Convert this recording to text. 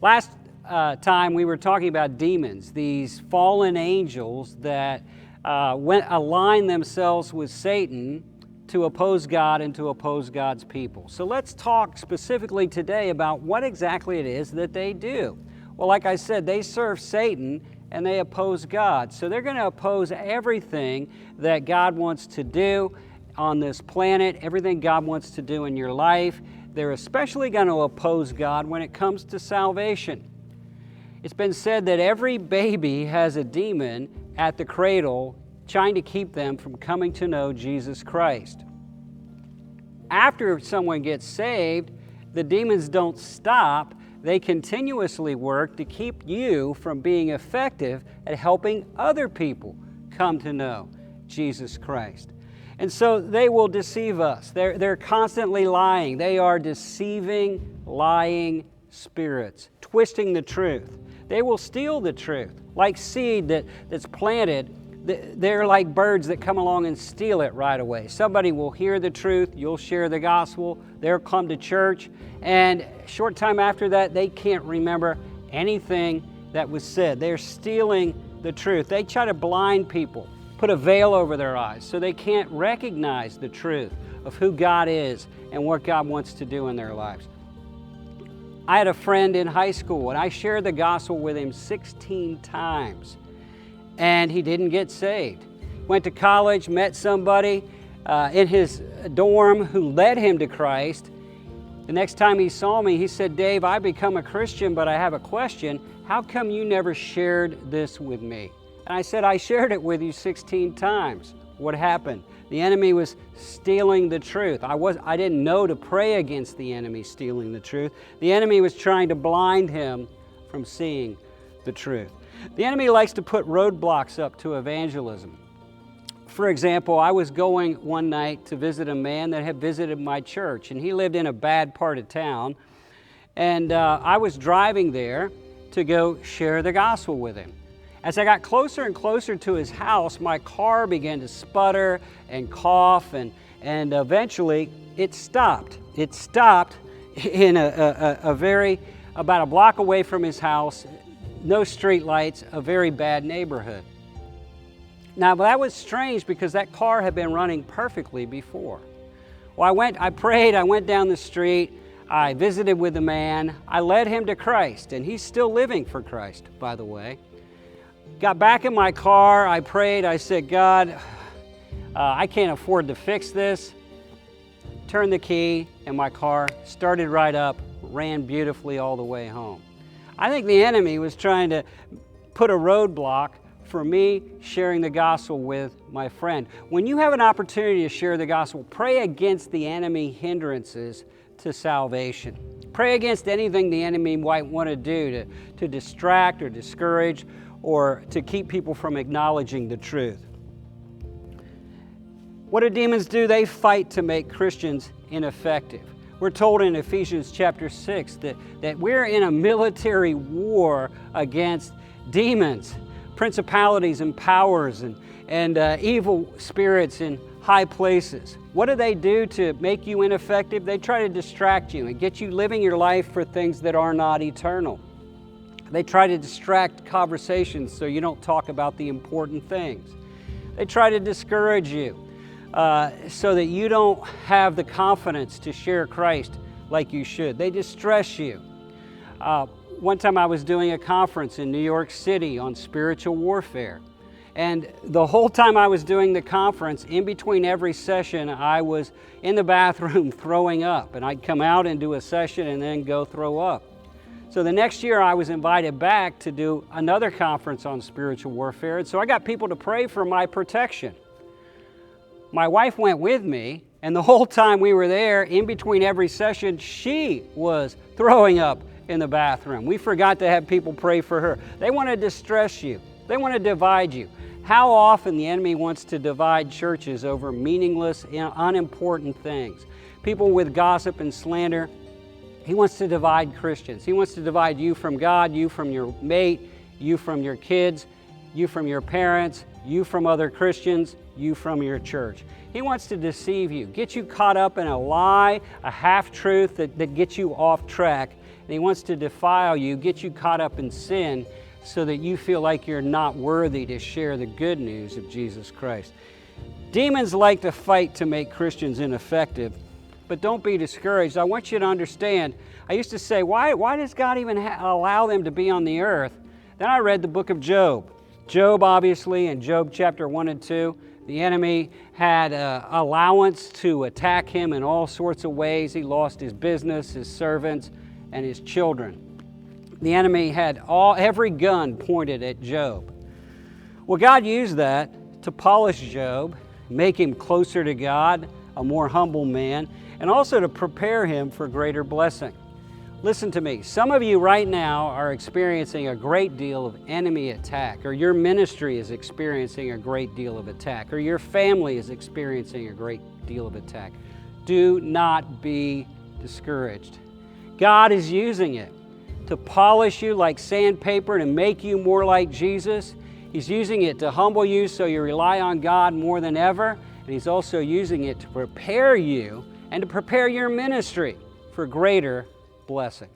Last time we were talking about demons, these fallen angels that align themselves with Satan to oppose God and to oppose God's people. So let's talk specifically today about what exactly it is that they do. Well, like I said, they serve Satan and they oppose God. So they're going to oppose everything that God wants to do on this planet, everything God wants to do in your life. They're especially going to oppose God when it comes to salvation. It's been said that every baby has a demon at the cradle trying to keep them from coming to know Jesus Christ. After someone gets saved, the demons don't stop. They continuously work to keep you from being effective at helping other people come to know Jesus Christ. And so they will deceive us. They're constantly lying. They are deceiving, lying spirits, twisting the truth. They will steal the truth. Like seed that's planted, they're like birds that come along and steal it right away. Somebody will hear the truth, you'll share the gospel, they'll come to church, and a short time after that, they can't remember anything that was said. They're stealing the truth. They try to blind people, put a veil over their eyes so they can't recognize the truth of who God is and what God wants to do in their lives. I had a friend in high school and I shared the gospel with him 16 times and he didn't get saved. Went to college, met somebody in his dorm who led him to Christ. The next time he saw me, he said, "Dave, I've become a Christian, but I have a question. How come you never shared this with me?" And I said, "I shared it with you 16 times. What happened?" The enemy was stealing the truth. I didn't know to pray against the enemy stealing the truth. The enemy was trying to blind him from seeing the truth. The enemy likes to put roadblocks up to evangelism. For example, I was going one night to visit a man that had visited my church, and he lived in a bad part of town. And I was driving there to go share the gospel with him. As I got closer and closer to his house, my car began to sputter and cough, and eventually it stopped. It stopped in about a block away from his house, no street lights, a very bad neighborhood. Now that was strange because that car had been running perfectly before. Well, I prayed, I went down the street, I visited with the man, I led him to Christ, and he's still living for Christ, by the way. Got back in my car, I prayed, I said, "God, I can't afford to fix this." Turned the key and my car started right up, ran beautifully all the way home. I think the enemy was trying to put a roadblock for me sharing the gospel with my friend. When you have an opportunity to share the gospel, pray against the enemy hindrances to salvation. Pray against anything the enemy might want to do to distract or discourage or to keep people from acknowledging the truth. What do demons do? They fight to make Christians ineffective. We're told in Ephesians chapter 6 that we're in a military war against demons, principalities and powers and evil spirits in high places. What do they do to make you ineffective? They try to distract you and get you living your life for things that are not eternal. They try to distract conversations so you don't talk about the important things. They try to discourage you so that you don't have the confidence to share Christ like you should. They distress you. One time I was doing a conference in New York City on spiritual warfare. And the whole time I was doing the conference, in between every session, I was in the bathroom throwing up. And I'd come out and do a session and then go throw up. So the next year I was invited back to do another conference on spiritual warfare. And so I got people to pray for my protection. My wife went with me, and the whole time we were there, in between every session, she was throwing up in the bathroom. We forgot to have people pray for her. They want to distress you. They want to divide you. How often the enemy wants to divide churches over meaningless, unimportant things. People with gossip and slander. He wants to divide Christians. He wants to divide you from God, you from your mate, you from your kids, you from your parents, you from other Christians, you from your church. He wants to deceive you, get you caught up in a lie, a half-truth that gets you off track and he wants to defile you, get you caught up in sin so that you feel like you're not worthy to share the good news of Jesus Christ. Demons like to fight to make Christians ineffective, but don't be discouraged. I want you to understand, I used to say, why does God even allow them to be on the earth? Then I read the book of Job. Job, obviously, in Job chapter 1 and 2, the enemy had allowance to attack him in all sorts of ways. He lost his business, his servants, and his children. The enemy had every gun pointed at Job. Well, God used that to polish Job, make him closer to God, a more humble man, and also to prepare him for greater blessing. Listen to me. Some of you right now are experiencing a great deal of enemy attack, or your ministry is experiencing a great deal of attack, or your family is experiencing a great deal of attack. Do not be discouraged. God is using it to polish you like sandpaper, to make you more like Jesus. He's using it to humble you so you rely on God more than ever. And He's also using it to prepare you and to prepare your ministry for greater blessing.